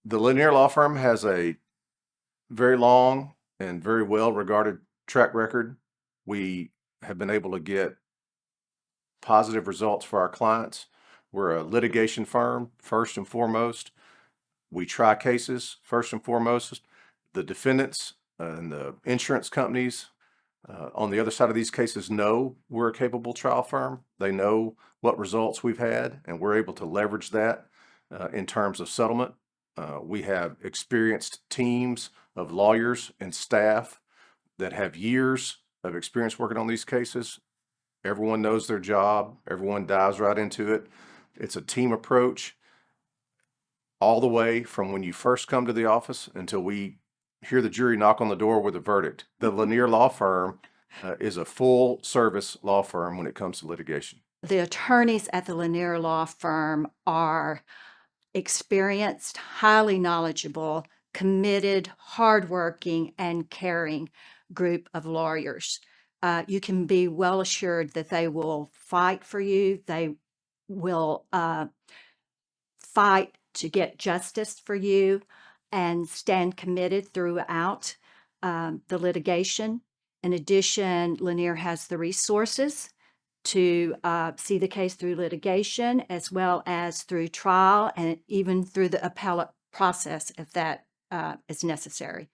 The Lanier Law Firm has a very long and very well-regarded track record. We have been able to get positive results for our clients. We're a litigation firm, first and foremost. We try cases, first and foremost. The defendants and the insurance companies on the other side of these cases know we're a capable trial firm. They know what results we've had, and we're able to leverage that in terms of settlement. We have experienced teams of lawyers and staff that have years of experience working on these cases. Everyone knows their job. Everyone dives right into it. It's a team approach all the way from when you first come to the office until we hear the jury knock on the door with a verdict. The Lanier Law Firm is a full service law firm when it comes to litigation. The attorneys at the Lanier Law Firm are experienced, highly knowledgeable, committed, hardworking, and caring group of lawyers. You can be well assured that they will fight for you. They will fight to get justice for you and stand committed throughout the litigation. In addition, Lanier has the resources to see the case through litigation as well as through trial and even through the appellate process if that is necessary.